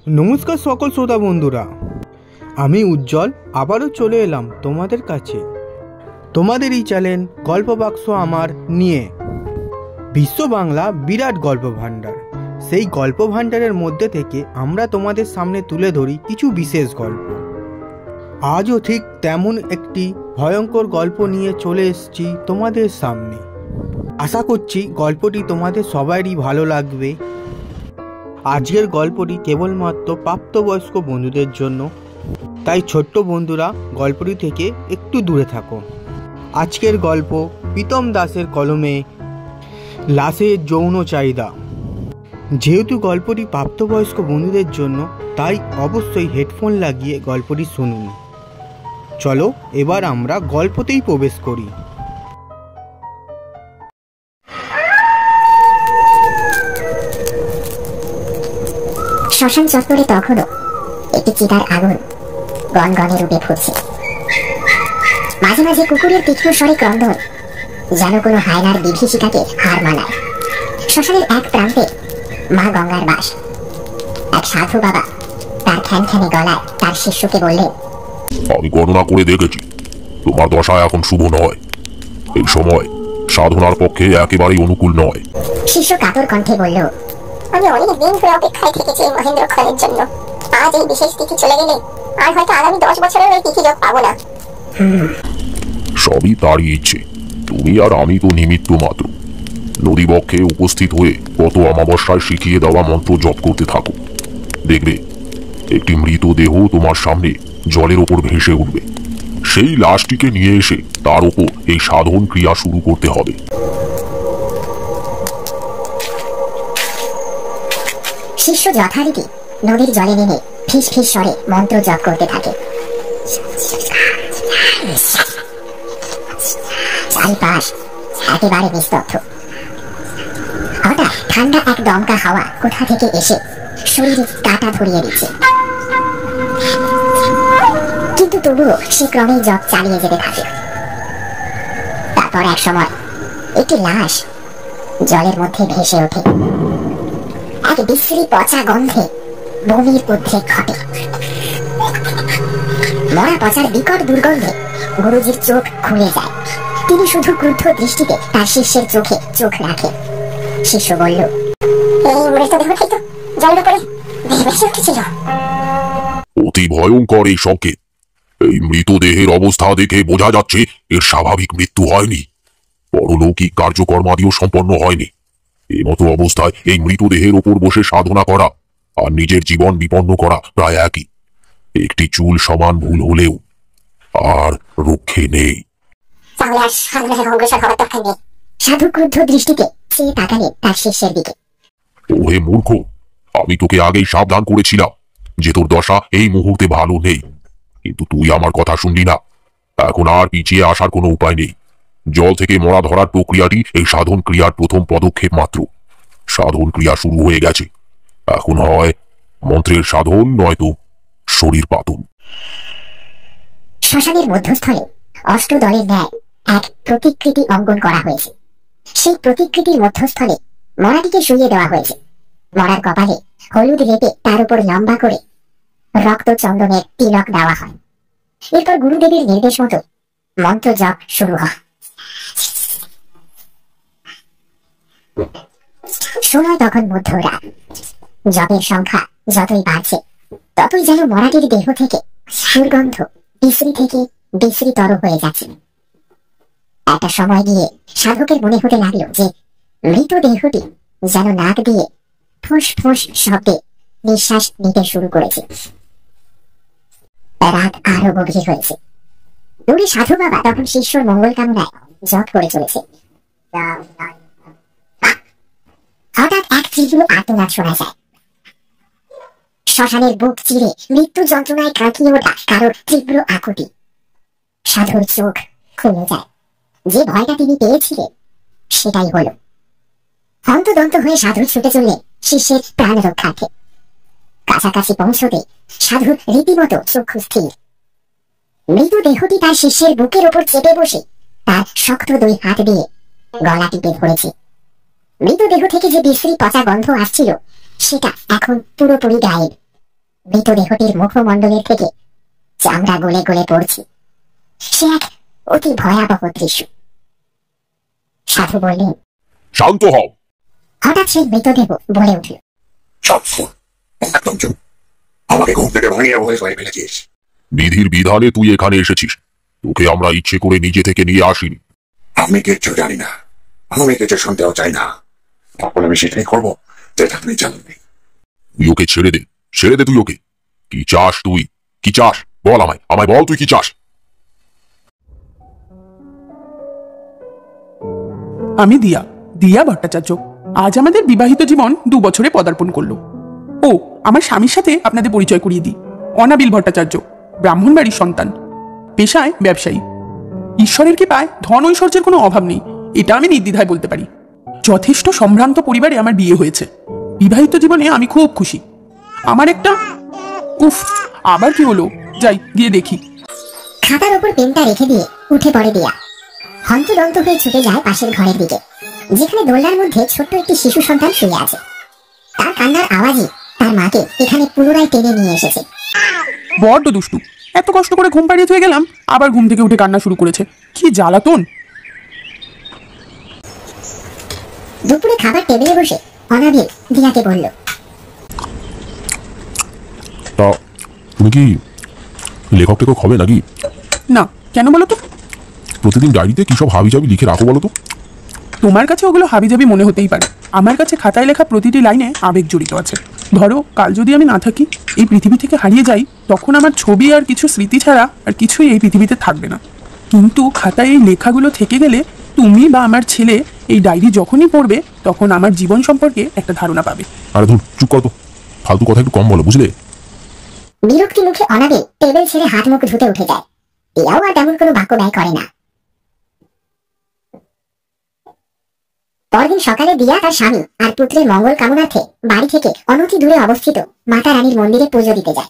নমস্কার সকল শ্রোতা বন্ধুরা, আমি উজ্জ্বল আবারও চলে এলাম তোমাদের কাছে তোমাদের এই চ্যানেল গল্প বাক্স আমার নিয়ে। বিশ্ব বাংলা বিরাট গল্প ভাণ্ডার, সেই গল্প ভাণ্ডারের মধ্যে থেকে আমরা তোমাদের সামনে তুলে ধরি কিছু বিশেষ গল্প। আজও ঠিক তেমন একটি ভয়ঙ্কর গল্প নিয়ে চলে এসেছি তোমাদের সামনে। আশা করছি গল্পটি তোমাদের সবারই ভালো লাগবে। আজকের গল্পটি কেবলমাত্র প্রাপ্তবয়স্ক বন্ধুদের জন্য, তাই ছোট্ট বন্ধুরা গল্পটি থেকে একটু দূরে থাকো। আজকের গল্প প্রীতম দাসের কলমে লাশের যৌন চাহিদা। যেহেতু গল্পটি প্রাপ্তবয়স্ক বন্ধুদের জন্য, তাই অবশ্যই হেডফোন লাগিয়ে গল্পটি শুনুন। চলো এবার আমরা গল্পতেই প্রবেশ করি। শ্মশান চত্বরে তখনও একটি চিতার আগুন গনগনে রূপে ফুটছে। মাঝে মাঝে কুকুরের তীক্ষ্ণ স্বরে ক্রন্দন যেন কোনো হায়নার বিভীষিকাকে হার মানায়। শ্মশানের এক প্রান্তে মা গঙ্গার বাস। এক সাধু বাবা তার খ্যানখ্যানে গলায় তার শিষ্যকে বললেন, আমি গণনা করে দেখেছি, তোমার দশা এখন শুভ নয়। এই সময় সাধনার পক্ষে একেবারেই অনুকূল নয়। শিষ্য কাতর কণ্ঠে বলল, আমি অনেক দিন ধরে অপেক্ষায় থেকেছি এই মহেন্দ্র ক্ষণের জন্য। আজ এই বিশেষ তিথি চলে গেলে আর হয়তো আগামী 10 বছরের ওই তিথি যোগ পাবো না। সবই তারই ইচ্ছে, তুমি আর আমি তো নিমিত্ত মাত্র। নদীবক্ষে উপস্থিত হয়ে কত অমাবস্যায় শিখিয়ে দেওয়া মন্ত্র জপ করতে থাকো, দেখবে একটি মৃতদেহ তোমার সামনে জলের ওপর ভেসে উঠবে। সেই লাশটিকে নিয়ে এসে তার ওপর এই সাধন ক্রিয়া শুরু করতে হবে। শিষ্য যথারীতি নদীর জলে নেমে ফিস ফিস স্বরে মন্ত্র জপ করতে থাকে। চারিপাশ একেবারে নিস্তব্ধ। হঠাৎ ঠান্ডা এক দমকা হাওয়া কোথা থেকে এসে শরীরে কাঁটা ধরিয়ে দিচ্ছে, কিন্তু তবুও সে ক্রমেই জপ চালিয়ে যেতে থাকে। তারপর এক সময় একটি লাশ জলের মধ্যে ভেসে ওঠে। এক বিশ্রী পচা গন্ধে বমির উদ্রেক ঘটে। মরা পচার বিকট দুর্গন্ধে গুরুজির চোখ খুলে যায়। তিনি শুধু ক্রুদ্ধ দৃষ্টিতে তার শিষ্যের চোখে চোখ রাখেন। শিষ্য বলল, এই মৃতদেহটাই তো জলের উপরে ভেসে উঠেছিল। অতি ভয়ঙ্কর এই সংকেত। এই মৃতদেহের অবস্থা দেখে বোঝা যাচ্ছে এর স্বাভাবিক মৃত্যু হয়নি, পরলৌকিক কার্যকর্মাদিও সম্পন্ন হয়নি। এই মতো অবস্থায় এই মৃতদেহের ওপর বসে সাধনা করা আর নিজের জীবন বিপন্ন করা প্রায় একই। একটি চুল সমান ভুল হলেও আর রক্ষে নেই। সাধু ক্রুদ্ধ দৃষ্টিতে চেয়ে তাকালেন তার শিষ্যের দিকে। ওহে মূর্খ, আমি তোকে আগেই সাবধান করেছিলাম যে তোর দশা এই মুহূর্তে ভালো নেই, কিন্তু তুই আমার কথা শুনলি না। এখন আর পিছিয়ে আসার কোনো উপায় নেই। জল থেকে মরা ধরার প্রক্রিয়াটি এই সাধন ক্রিয়ার প্রথম পদক্ষেপ মাত্র। সাধন ক্রিয়া শুরু হয়ে গেছে। এখন হয় মন্ত্রের সাধন, নয়তো শরীর পাতন। শ্মশানের মধ্যস্থলে অষ্টদলের ন্যায় এক প্রতিকৃতি অঙ্কন করা হয়েছে। সেই প্রতিকৃতির মধ্যস্থলে মরাটিকে শুইয়ে দেওয়া হয়েছে। মরার কপালে হলুদ লেপে তার উপর লম্বা করে রক্ত চন্দনের তিলক দেওয়া হয়। এরপর গুরুদেবের নির্দেশ মতো মন্ত্র জপ শুরু হয়। সময় তখন মধ্যরাত। জপের সংখ্যা যতই বাড়ছে ততই যেন মরাটির দেহ থেকে দুর্গন্ধ বিশ্রী থেকে বিশ্রীতর হয়ে যাচ্ছে। একটা সময় গিয়ে সাধকের মনে হতে লাগলো যে মৃতদেহটি যেন নাক দিয়ে ফোঁস ফোঁস শব্দে নিঃশ্বাস নিতে শুরু করেছে। রাত আরো গভীর হয়েছে। দূরে সাধু বাবা তখন শিষ্যর মঙ্গল কামনায় জপ করে চলেছে। হঠাৎ এক তীব্র আর্তনাদ শোনা যায়। শ্মশানের বুক চিরে মৃত্যু যন্ত্রণায় কাঁকিয়ে ওঠা কারোর তীব্র আকুতি। সাধুর চোখ খুলে যায়। যে ভয়টা তিনি পেয়েছিলেন সেটাই হলো। হন্তদন্ত হয়ে সাধু ছুটে চললেন শিষ্যের প্রাণ রক্ষার্থে। কাছাকাছি পৌঁছতে সাধুর রীতিমতো চক্ষু স্থির। মৃতদেহটি তার শিষ্যের বুকের ওপর চেপে বসে তার শক্ত দুই হাত দিয়ে গলা টিপে ধরেছে। মৃতদেহ থেকে যে বিশ্রী পচা গন্ধ আসছিল সেটা এখন পুরোপুরি গায়েব। মৃতদেহটির মুখমণ্ডলের থেকে চামড়া গলে গলে পড়ছে। সে এক অতি ভয়াবহ দৃশ্য। সাধু বললেন, শান্ত হও। হঠাৎ সেই মৃতদেহ বলে উঠল, একদম চুপ। আমাকে ঘুম থেকে ভাঙিয়ে ভয় ভয় ফেলেছিস। বিধির বিধানে তুই এখানে এসেছিস, তোকে আমরা ইচ্ছে করে নিজে থেকে নিয়ে আসিনি। আমি কিচ্ছু জানি না, আমি কিছু শুনতেও চাই না। তখন আমি সেটাই করবো যেটা আপনি জানেন। তুই ওকে ছেড়ে দে, ছেড়ে দে তুই ওকে। কি চাস তুই? কি চাস বল আমায়, আমায় বল তুই কি চাস? আমি দিয়া দিয়া ভট্টাচার্য। আজ আমাদের বিবাহিত জীবন 2 বছরে পদার্পণ করলো। ও, আমার স্বামীর সাথে আপনাদের পরিচয় করিয়ে দিই। অনাবিল ভট্টাচার্য, ব্রাহ্মণ বাড়ির সন্তান, পেশায় ব্যবসায়ী। ঈশ্বরের কৃপায় ধন ঐশ্বর্যের কোনো অভাব নেই, এটা আমি নির্দ্বিধায় বলতে পারি। যথেষ্ট সম্ভ্রান্ত পরিবারে আমার বিয়ে হয়েছে। বিবাহিত জীবনে আমি খুব খুশি। আমার একটা উফ, আবার কি হলো? যাই গিয়ে দেখি। খাতার উপর পেনটা রেখে দিয়ে উঠে পড়ে দিয়া। হন্তদন্ত হয়ে ছুটে যায় পাশের ঘরের দিকে, যেখানে দোলনার মধ্যে ছোট্ট একটি শিশু সন্তান শুয়ে আছে। তার কান্নার আওয়াজই তার মাকে এখানে পুনরায় টেনে নিয়ে এসেছে। বড্ড দুষ্টু, এত কষ্ট করে ঘুম পাড়িয়ে থুয়ে গেলাম, আবার ঘুম থেকে উঠে কান্না শুরু করেছে। কি জ্বালাতন! দুপুরে খাবার টেবিলে বসে অনাবিল দিয়াকে বলল, তা তুমি কি লেখক টেখক হবে নাকি? না, কেন বলো তো? প্রতিদিন ডায়েরিতে কি সব হাবিজাবি লিখে রাখো বলো তো? তোমার কাছে ওগুলো হাবিজাবি মনে হতেই পারে, আমার কাছে খাতায় লেখা প্রতিটি লাইনে আবেগ জড়িত আছে। ধরো, কাল যদি আমি না থাকি, এই পৃথিবী থেকে হারিয়ে যাই, তখন আমার ছবি আর কিছু স্মৃতি ছাড়া আর কিছুই এই পৃথিবীতে থাকবে না। কিন্তু খাতায় এই লেখাগুলো থেকে গেলে তুমি বা আমার ছেলে এই ডায়েরি যখনই পড়বে, তখন আমার জীবন সম্পর্কে একটা ধারণা পাবে। আরে ধুর, চুপ কর তো, ফালতু কথা একটু কম বলো বুঝলে? বিরক্তি মুখে অনাবিল টেবিল ছেড়ে হাত মুখ ধুতে উঠে যায়। দিয়াও আর তেমন কোনো বাক্য ব্যয় করে না। পরদিন সকালে দিয়া তার স্বামী আর পুত্রের মঙ্গল কামনার্থে বাড়ি থেকে অনতি দূরে অবস্থিত মাতা রানীর মন্দিরে পুজো দিতে যায়।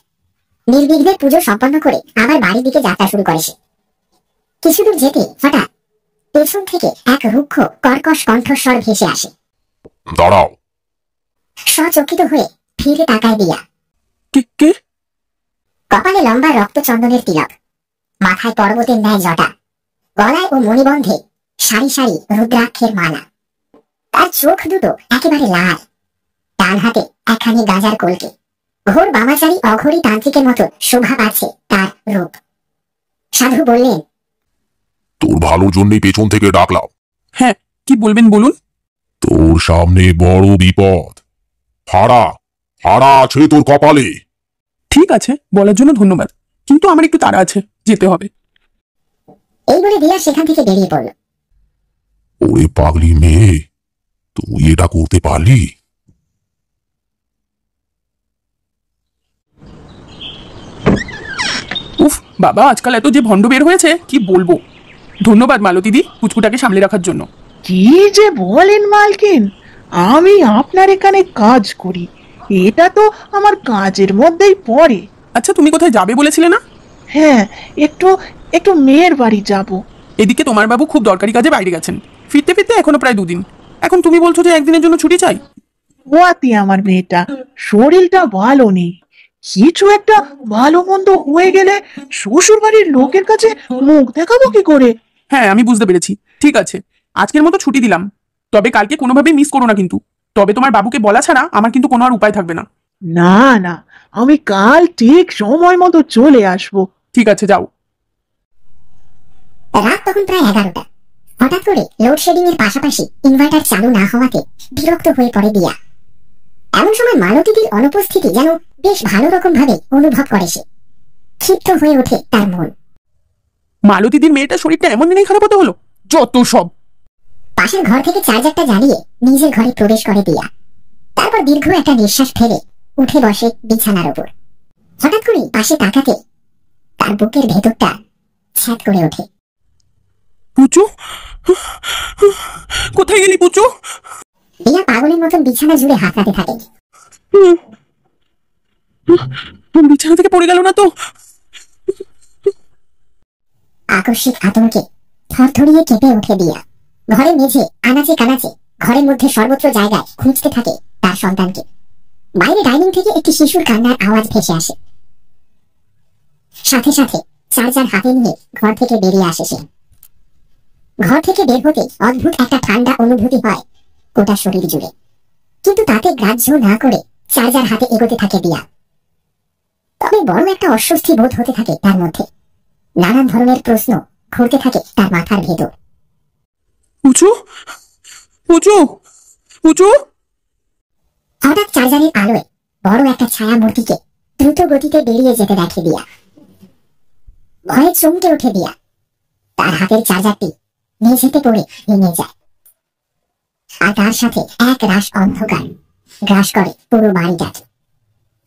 নির্বিঘ্নে পুজো সম্পন্ন করে আবার বাড়ির দিকে যাত্রা শুরু করে সে। কিছু দূর যেতে হঠাৎ পেছন থেকে এক রুক্ষ কর্কশ কণ্ঠস্বর ভেসে আসে। দাঁড়াও। সচকিত হয়ে ফিরে তাকায় দিয়া। কে? কপালে লম্বা রক্তচন্দনের তিলক, মাথায় পর্বতের ন্যায় জটা, গলায় ও মণিবন্ধে সারি সারি রুদ্রাক্ষের মালা। তার চোখ দুটো একেবারে লাল, ডান হাতে একখানি গাজার কলকে। ঘোর বামাচারী অঘোরী তান্ত্রিকের মতো শোভা পাচ্ছে তার রূপ। সাধু বললেন, তোর ভালোর জন্যই পেছন থেকে ডাকলাম। হ্যাঁ, কি বলবেন বলুন। তোর সামনে বড় বিপদ। ফাড়া ফাড়া আছে তোর কপালে। ঠিক আছে, বলার জন্য ধন্যবাদ, কিন্তু আমার একটু তাড়া আছে, যেতে হবে। এই বলে দিয়া সেখান থেকে বেরিয়ে পড়ল। ওরে পাগলি মেয়ে, তুই এটা করতে পারলি? উফ বাবা, আজকাল এত যে ভণ্ড বের হয়েছে কি বলবো। ধন্যবাদ মালতীদি, পুচকুটাকে সামলে রাখার জন্য। কি যে বলেন মালকিন, আমি আপনার এখানে কাজ করি, এটা তো আমার কাজের মধ্যেই পড়ে। আচ্ছা, তুমি কোথায় যাবে বলেছিলে না? হ্যাঁ, একটু মেয়ের বাড়ি যাব। এদিকে তোমার বাবু খুব দরকারি কাজে বাইরে গেছেন, ফিরতে ফিরতে এখনো প্রায় 2 দিন। এখন তুমি বলছো যে একদিনের জন্য ছুটি চাই? ওয়াতি আমার মেয়েটা শরীরটা ভালো নেই, কিছু একটা ভালো মন্দ হয়ে গেলে শ্বশুর বাড়ির লোকের কাছে মুখ দেখাবো কি করে? হ্যাঁ, আমি বুঝতে পেরেছি। ঠিক আছে, আজকের মতো ছুটি দিলাম, তবে কালকে কোনোভাবেই মিস করো না কিন্তু। তবে তোমার বাবুকে বলা ছাড়া আমার কিন্তু কোনো আর উপায় থাকবে না। না না, আমি কাল ঠিক সময় মতো চলে আসবো। ঠিক আছে, যাও। রাত তখন প্রায় 11টা। হঠাৎ করে লোডশেডিং এর পাশাপাশি ইনভার্টার চালু না হওয়াতে বিরক্ত হয়ে পড়ে দিয়া। এমন সময় মালতীদির অনুপস্থিতি যেন বেশ ভালো রকম ভাবে অনুভব করে সে। ক্ষিপ্ত হয়ে ওঠে তার মন। মালতীদির মেয়েটার শরীরটা এমন দিনেই খারাপ হতে হলো, যত সব। পাশের ঘর থেকে চার্জারটা জ্বালিয়ে নিজের ঘরে প্রবেশ করে দিয়া। তারপর দীর্ঘ একটা নিঃশ্বাস ফেলে উঠে বসে বিছানার উপর। হঠাৎ করে পাশে তাকাতে তার বুকের ভেতরটা ছ্যাঁত করে ওঠে। পুচু, কোথায় গেলি পুচু? দিয়া পাগলের মতন বিছানা জুড়ে হাতড়াতে থাকে। বিছানা থেকে পড়ে গেল না তো? আকস্মিক আতঙ্কে থরথরিয়ে কেঁপে ওঠে দিয়া। ঘরের মেঝে আনাচে কানাচে ঘরের মধ্যে সর্বত্র জায়গায় খুঁজতে থাকে তার সন্তানকে। বাইরে ডাইনিং থেকে একটি শিশুর কান্নার আওয়াজ ভেসে আসে। সাথে সাথে চার্জার হাতে নিয়ে ঘর থেকে বেরিয়ে আসে সে। ঘর থেকে বের হতে অদ্ভুত একটা ঠান্ডা অনুভূতি হয় গোটা শরীর জুড়ে, কিন্তু তাতে গ্রাহ্য না করে চার্জার হাতে এগোতে থাকে দিয়া। তবে বড় একটা অস্বস্তি বোধ হতে থাকে তার মধ্যে। নানান ধরনের প্রশ্ন ঘুরতে থাকে তার মাথার ভেতর। পুচু, পুচু, পুচু। হঠাৎ চার্জারের আলোয় বড় একটা ছায়া মূর্তিকে দ্রুত গতিতে বেরিয়ে যেতে দেখে দিয়া। ভয়ে চমকে ওঠে দিয়া। তার হাতের চার্জারটি মেঝেতে পড়ে ভেঙে যায়, আর তার সাথে এক রাশ অন্ধকার গ্রাস করে পুরো বাড়িটাকে।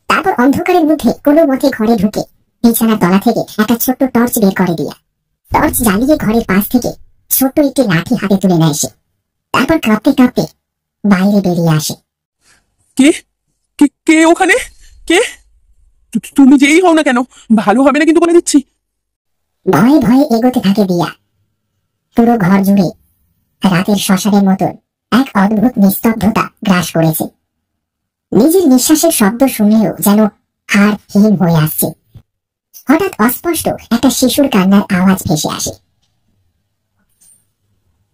তারপর অন্ধকারের মধ্যে কোনো মতে ঘরে ঢুকে বিছানার তলা থেকে একটা ছোট্ট টর্চ বের করে দিয়া। টর্চ জ্বালিয়ে ঘরের পাশ থেকে ছোট্ট একটি লাঠি হাতে তুলে নেয় সে। তারপর কাঁপতে কাঁপতে বাইরে বেরিয়ে আসে। কে কে কে ওখানে? কে? তুমি যেই হও না কেন, ভালো হবে না কিন্তু বলে দিচ্ছি। ভয়ে ভয়ে এগোতে থাকে দিয়া। পুরো ঘর জুড়ে রাতের শ্মশানের মতন এক অদ্ভুত নিস্তব্ধতা গ্রাস করেছে। নিজের নিঃশ্বাসের শব্দ শুনেও যেন হাড় হিম হয়ে আসছে। হঠাৎ অস্পষ্ট একটা শিশুর কান্নার আওয়াজ ভেসে আসে।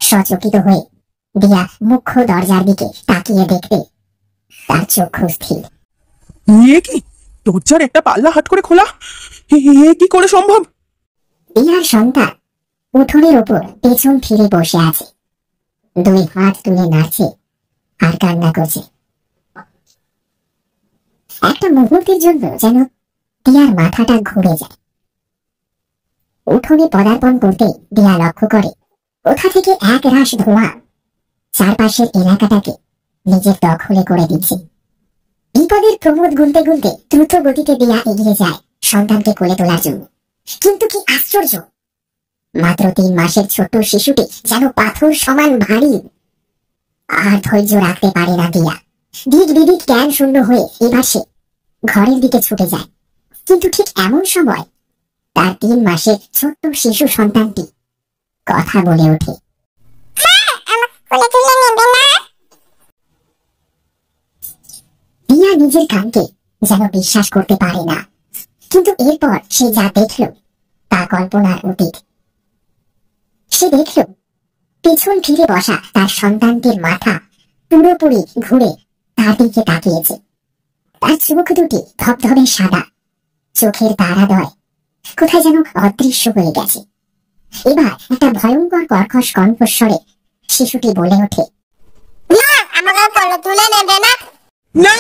সচকিত হয়ে দিয়া মুখ্য দরজার দিকে তাকিয়ে দেখতে তার চক্ষু স্থির। এ কি? দরজার একটা পাল্লা হাট করে খোলা? এ কি করে সম্ভব? দিয়ার সন্তান উঠোনের ওপর পেছন ফিরে বসে আছে, দুই হাত তুলে নাড়ছে আর কান্না করছে। একটা মুহূর্তের জন্য যেন দিয়ার মাথাটা ঘুরে যায়। উঠোনে পদার্পণ করতে দিয়া লক্ষ্য করে কোথা থেকে এক রাশ ধোঁয়া চারপাশের এলাকাটাকে নিজের দখলে করে দিচ্ছে। বিপদের প্রমোদ গুনতে গুনতে দ্রুত গতিতে দিয়া এগিয়ে যায় সন্তানকে কোলে তোলার জন্য। কিন্তু কি আশ্চর্য, মাত্র 3 মাসের ছোট্ট শিশুটি যেন পাথর সমান ভারী। আর ধৈর্য রাখতে পারে না দিয়া। দিক বিদিক জ্ঞান শূন্য হয়ে এবার সে ঘরের দিকে ছুটে যায়। কিন্তু ঠিক এমন সময় তার 3 মাসের ছোট্ট শিশু সন্তানটি কথা বলে ওঠে। দিয়া নিজের কানকে যেন বিশ্বাস করতে পারে না। কিন্তু এরপর সে যা দেখল তা কল্পনার অতীত। সে দেখল পিছন ফিরে বসা তার সন্তানটির মাথা পুরোপুরি ঘুরে তার দিকে তাকিয়েছে। তার চোখ দুটি ধবধবে সাদা, চোখের তারাদয় কোথায় যেন অদৃশ্য হয়ে গেছে। এবার একটা ভয়ঙ্কর কর্কশ কণ্ঠস্বরে শিশুটি বলে ওঠে, আমাকে কোলে তুলে নেবে না? না।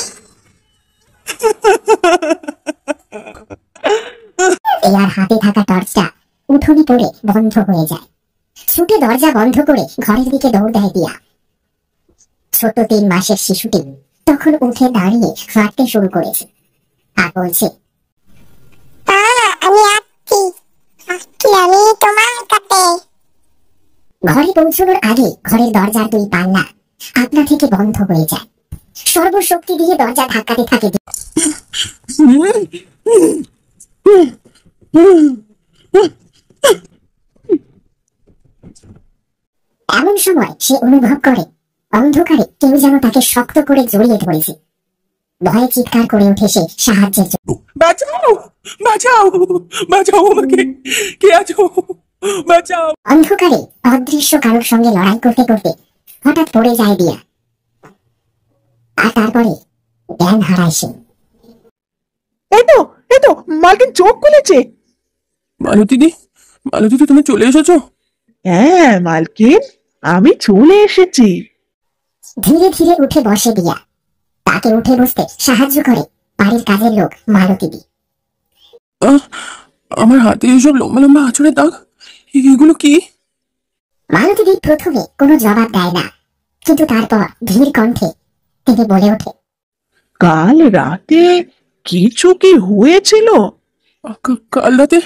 এর হাতে থাকা টর্চটা উঠোনে পড়ে বন্ধ হয়ে যায়। ছুটে দরজা বন্ধ করে ঘরের দিকে দৌড় দেয় দিয়া। ছোট 3 মাসের শিশুটি তখন উঠে দাঁড়িয়ে হাঁটতে শুরু করেছে আর বলছে, আমি আসছি, আমি তোমার কাছে। ঘরে পৌঁছানোর আগে ঘরের দরজার 2 পাল্লা আপনা থেকে বন্ধ হয়ে যায়। সর্বশক্তি দিয়ে দরজা ধাক্কাতে থাকে। এমন সময় সে অনুভব করে অন্ধকারে কেউ যেন তাকে শক্ত করে জড়িয়ে ধরেছে। ভয়ে চিৎকার করে উঠে সে সাহায্যের জন্য। বাঁচাও, বাঁচাও, বাঁচাও আমাকে, কে আছো? বাঁচাও। অন্ধকারে অদৃশ্য কারোর সঙ্গে লড়াই করতে করতে হঠাৎ পড়ে যায় দিয়া। আর তারপরে জ্ঞান হারায় সে। এই তো মালকিন চোখ খুলেছে। মালতীদি, মালতীদি তুমি চলে এসেছো? হ্যাঁ মালকিন, আমি চলে এসেছি। ধীরে ধীরে উঠে বসে দিয়া। তাকে উঠে বসতে সাহায্য করে বাড়ির কাজের লোক মালতীদি। আমার হাতে এসব লম্বা লম্বা আঁচড়ের দাগ, এগুলো কি? মালতীদি প্রথমে কোনো জবাব দেয় না, কিন্তু তারপর ধীর কণ্ঠে তিনি বলে ওঠে, কাল রাতে কিছু কি হয়েছিল? কাল রাতে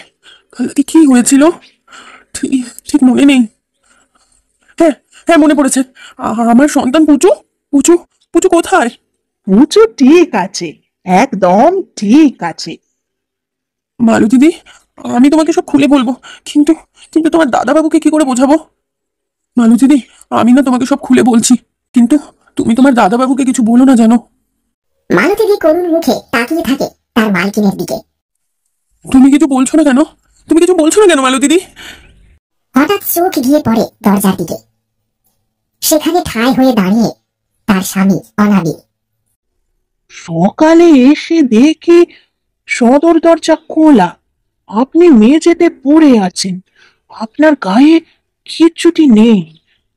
কি হয়েছিল ঠিক ঠিক মনে নেই। হ্যাঁ হ্যাঁ মনে পড়েছে, আমার সন্তান পুচু পুচু পুচু কোথায়? পুচু ঠিক আছে, একদম ঠিক আছে। মালতীদি, আমি তোমাকে সব খুলে বলবো, কিন্তু কিন্তু তোমার দাদাবাবুকে কি করে বোঝাবো? মালতীদি, আমি না তোমাকে সব খুলে বলছি, কিন্তু তুমি তোমার দাদাবাবুকে কিছু বলো না জানো। মালতী দি করুণ মুখে তাকিয়ে থাকে তার মালকিনের দিকে। তুমি কিছু বলছো না কেন? তুমি কিছু বলছো না কেন মালতীদি? হঠাৎ চোখ গিয়ে পড়ে দরজার দিকে। সেখানে ঠায় হয়ে দাঁড়িয়ে তার স্বামী অনাবিল। সকালে এসে দেখি সদর দরজা খোলা, আপনি মেঝেতে পড়ে আছেন, আপনার গায়ে কিচ্ছুটি নেই,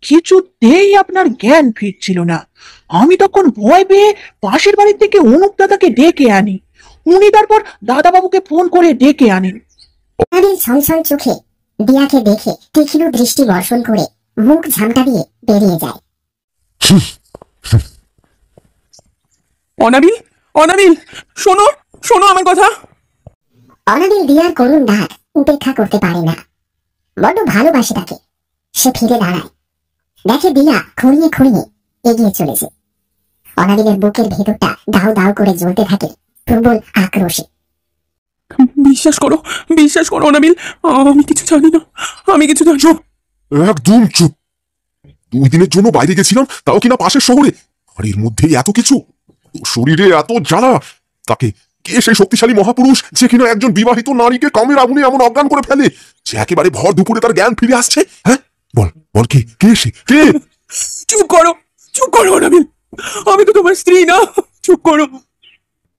কিছুতেই আপনার জ্ঞান ফিরছিল না। আমি তখন ভয় পেয়ে পাশের বাড়ি থেকে অনুপ দাদাকে ডেকে আনি, উনি তারপর দাদাবাবুকে ফোন করে ডেকে আনেন। অনাবিল ছলছল চোখে দিয়াকে দেখে তীক্ষ্ণ দৃষ্টি বর্ষণ করে মুখ ঝামটা দিয়ে বেরিয়ে যায়। অনাবিল, অনাবিল, শোনো, শোনো আমার কথা। অনাবিল দিয়ার করুণ ডাক উপেক্ষা করতে পারে না, বড্ড ভালোবাসে তাকে। সে ফিরে দাঁড়ায়, দেখে দিয়া খুঁড়িয়ে খুঁড়িয়ে এগিয়ে চলেছে। অনাবিলের বুকের ভেতরটা দাউ দাউ করে জ্বলতে থাকে প্রবল আক্রোশে। বিশ্বাস করো, বিশ্বাস করো অনাবিল, আমি কিছু জানি না, আমি কিছু জানি না। একদম চুপ। 2 দিনের জন্য বাইরে গেছিলাম, তাও কিনা পাশের শহরে, আর এর মধ্যেই এত কিছু। তোর শরীরে এত জ্বালা, তাকে কে সেই শক্তিশালী মহাপুরুষ যে কিনা একজন বিবাহিত নারীকে কামের আগুনে এমন অজ্ঞান করে ফেলে যে একেবারে ভর দুপুরে তার জ্ঞান ফিরে আসছে? হ্যাঁ বল, বল কে, কে সে, কে? চুপ করো, চুপ করো অনাবিল, আমি তো তোমার স্ত্রী না, চুপ করো।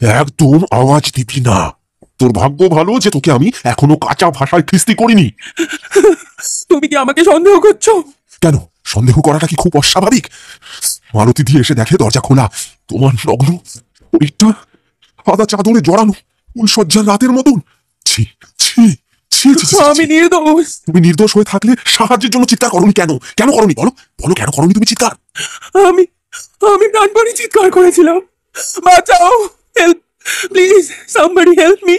একদম আওয়াজ দিবি না। তোর ভাগ্য ভালো যে তোকে আমি এখনো কাঁচা ভাষায় খিস্তি করিনি। তুমি কি আমাকে সন্দেহ করছো? কেন, সন্দেহ করাটা কি খুব অস্বাভাবিক? মালতী দিয়ে এসে দেখে দরজা খোলা, তোমার নগ্ন শরীরটা সাদা চাদরে জড়ানো ফুলসজ্জার রাতের মতন। ছি ছি ছি ছি, ছি, ছি। আমি নির্দোষ। তুমি নির্দোষ হয়ে থাকলে সাহায্যের জন্য চিৎকার করনি কেন? কেন করনি বলো, বলো কেন করনি তুমি চিৎকার? আমি আমি প্রাণপণে চিৎকার করেছিলাম, বাঁচাও, help please, somebody help me.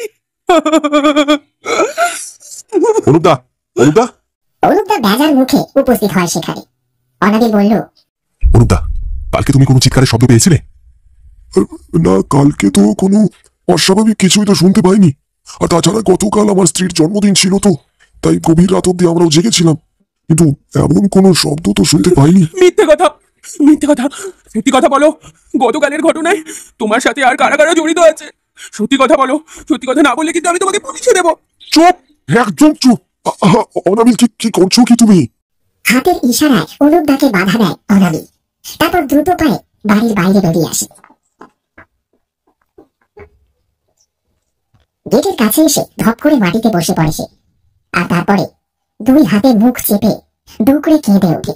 অনুপদা, অনুপদা। অনুপদা বেজার মুখে উপস্থিত হয় সেখানে। অনাবিল বলল, অনুপদা, কালকে তুমি কোনো চিৎকারের শব্দ পেয়েছিলে? না, কালকে তো কোনো অস্বাভাবিক কিছুই তো শুনতে পাইনি। আর তাছাড়া গতকাল আমার স্ত্রীর জন্মদিন ছিল, তো তাই গভীর রাত অব্দি আমরাও জেগেছিলাম, কিন্তু এমন কোনো শব্দ তো শুনতে পাইনি। মিথ্যে কথা, মিথ্যে কথা, সত্যি কথা বলো। গতকালের ঘটনায় তোমার সাথে আর কারা কারা জড়িত আছে? সত্যি কথা বলো, সত্যি কথা না বললে কিন্তু আমি তোমাকে পুলিশে দেবো। চুপ, একদম চুপ। অনাবিল, কি করছো কি তুমি? হাতের ইশারায় অনুপদাকে বাধা দেয় অনাবিল, তারপর দ্রুত পায়ে বাড়ির বাইরে বেরিয়ে আসে। গেটের কাছে এসে ধপ করে মাটিতে বসে পড়ে সে, আর তারপরে 2 হাতে মুখ চেপে ডুকরে কেঁদে ওঠে।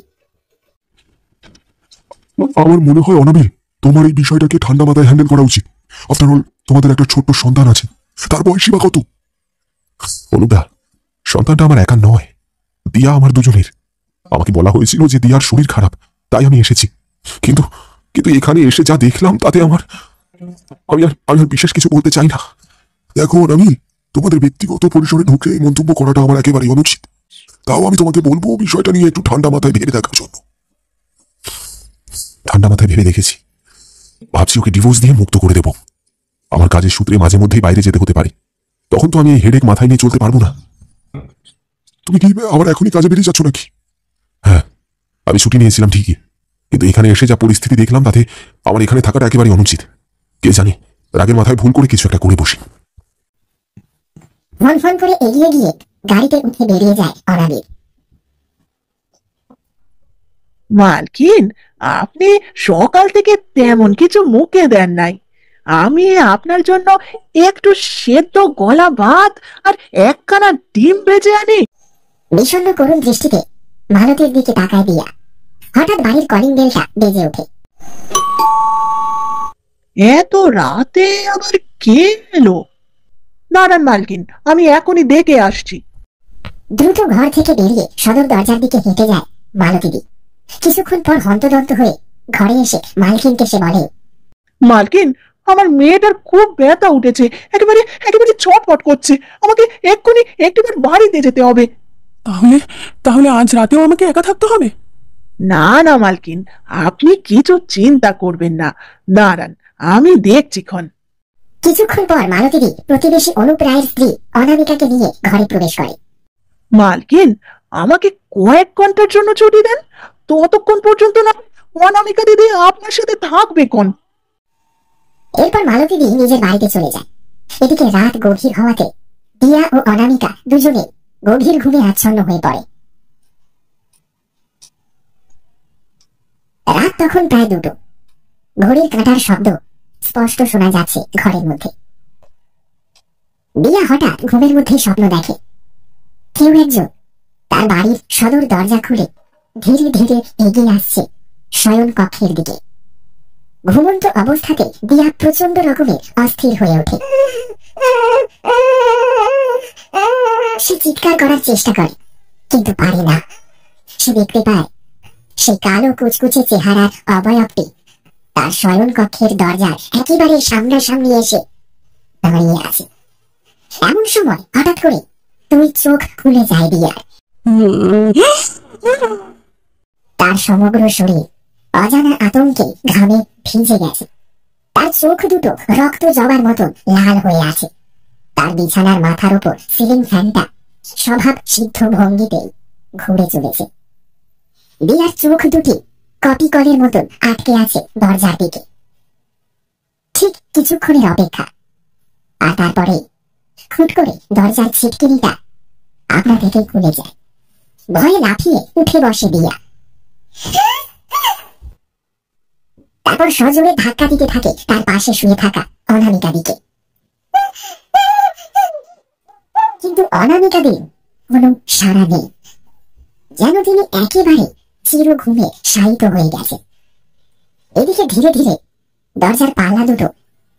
আমার মনে হয় অনাবিল, তোমার এই বিষয়টাকে ঠান্ডা মাথায় হ্যান্ডেল করা উচিত। আফটার অল তোমাদের একটা ছোট্ট সন্তান আছে, তার বয়সী বা কত? অনুপদা, সন্তানটা আমার একা নয়, দিয়া আমার দুজনের। আমাকে বলা হয়েছিল যে দিয়ার শরীর খারাপ, তাই আমি এসেছি। কিন্তু কিন্তু এখানে এসে যা দেখলাম তাতে আমি আর বিশেষ কিছু বলতে চাই না। দেখো অনাবিল, তোমাদের ব্যক্তিগত পরিসরে ঢুকে এই মন্তব্য করাটা আমার একেবারেই অনুচিত। তাও আমি তোমাকে বলবো বিষয়টা নিয়ে একটু ঠান্ডা মাথায় ভেবে দেখার জন্য। ঠান্ডা মাথায় ভেবে দেখেছি, ভাবছি ওকে ডিভোর্স দিয়ে মুক্ত করে দেব। আমার কাজের সূত্রে মাঝে মধ্যেই বাইরে যেতে হতে পারে, তখন তো আমি এই হেডেক মাথায় নিয়ে চলতে পারবো না। তুমি কি আবার এখনই কাজে বেরিয়ে যাচ্ছ নাকি? হ্যাঁ, আমি ছুটি নিয়েছিলাম ঠিকই, কিন্তু এখানে এসে যা পরিস্থিতি দেখলাম তাতে আমার এখানে থাকাটা একেবারেই অনুচিত। কে জানে, রাগের মাথায় ভুল করে কিছু একটা করে বসি। ফন ফন করে এগিয়ে গিয়ে গাড়িতে উঠে বেরিয়ে যায় অনাবিল। মালকিন, আপনি সকাল থেকে তেমন কিছু মুখে দেন নাই। আমি আপনার জন্য একটু সেদ্ধ গলা ভাত আর 1খানা ডিম ভেজে আনি। বিষণ্ণ করুণ দৃষ্টিতে মালতীর দিকে তাকায় দিয়া। হঠাৎ বাড়ির কলিং বেলটা বেজে ওঠে। এত রাতে আবার কে এলো? দাঁড়ান মালকিন, আমি এখনই দেখে আসছি। দ্রুত ঘর থেকে বেরিয়ে সদর দরজার দিকে হেঁটে যায় মালতীদি। কিছুক্ষণ পর হন্তদন্ত হয়ে ঘরে এসে মালকিনকে সে বলে, মালকিন, আমার মেয়েটার খুব ব্যথা উঠেছে, একেবারে একেবারে ছটফট করছে, আমাকে এক্ষুনি একটিবার বাড়িতে যেতে হবে। তাহলে তাহলে আজ রাতেও আমাকে একা থাকতে হবে? না না মালকিন, আপনি কিছু চিন্তা করবেন না, দাঁড়ান আমি দেখছি ক্ষণ। কিছুক্ষণ পর মালতীদি প্রতিবেশী অনুপ রায়ের স্ত্রী অনামিকাকে নিয়ে ঘরে প্রবেশ করে। মালকিন, আমাকে কয়েক ঘন্টার জন্য ছুটি দেন, ততক্ষণ পর্যন্ত না অনামিকা দিদি আপনার সাথে থাকবে কোন। এরপর মালতী দি নিজের বাড়িতে চলে যায়। এদিকে রাত গভীর হওয়াতে দিয়া ও অনামিকা দুজনে গভীর ঘুমে আচ্ছন্ন হয়ে পড়ে। রাত তখন প্রায় 2টো। ঘড়ির কাঁটার শব্দ স্পষ্ট শোনা যাচ্ছে ঘরের মধ্যে। দিয়া হঠাৎ ঘুমের মধ্যে স্বপ্ন দেখে কেউ একজন তার বাড়ির সদর দরজা খুলে ধীরে ধীরে এগিয়ে আসছে শয়ন কক্ষের দিকে। ঘুমন্ত অবস্থাতে দিয়া প্রচন্ড রকমের অস্থির হয়ে ওঠে। সে চিৎকার করার চেষ্টা করে কিন্তু পারে না। সে দেখতে পায় সেই কালো কুচকুচে চেহারার অবয়বটি তার শয়ন কক্ষের দরজার একেবারে সামনাসামনি এসে দাঁড়িয়ে আছে। এমন সময় হঠাৎ করে 2 চোখ খুলে যায় দিয়ার। তার সমগ্র শরীর অজানা আতঙ্কে ঘামে ভিজে গেছে। তার চোখ দুটো রক্ত জবার মতন লাল হয়ে আছে। তার বিছানার মাথার উপর সিলিং ফ্যানটা স্বভাব সিদ্ধ ভঙ্গিতেই ঘুরে চলেছে। দিয়ার চোখ দুটি কপি কলের মতন আটকে আছে দরজার দিকে। ঠিক কিছুক্ষণের অপেক্ষা, আর তারপরে খুট করে দরজার ছিটকিনিটা আপনা থেকে খুলে যায়। ভয়ে লাফিয়ে উঠে বসে দিয়া। তারপর সজোরে ধাক্কা দিতে থাকে তার পাশে শুয়ে থাকা অনামিকা দিকে। কিন্তু অনামিকা দিন কোনো সাড়া নেই, যেন তিনি একেবারে চির ঘুমে শায়িত হয়ে গেছে। এদিকে ধীরে ধীরে দরজার পাল্লা দুটো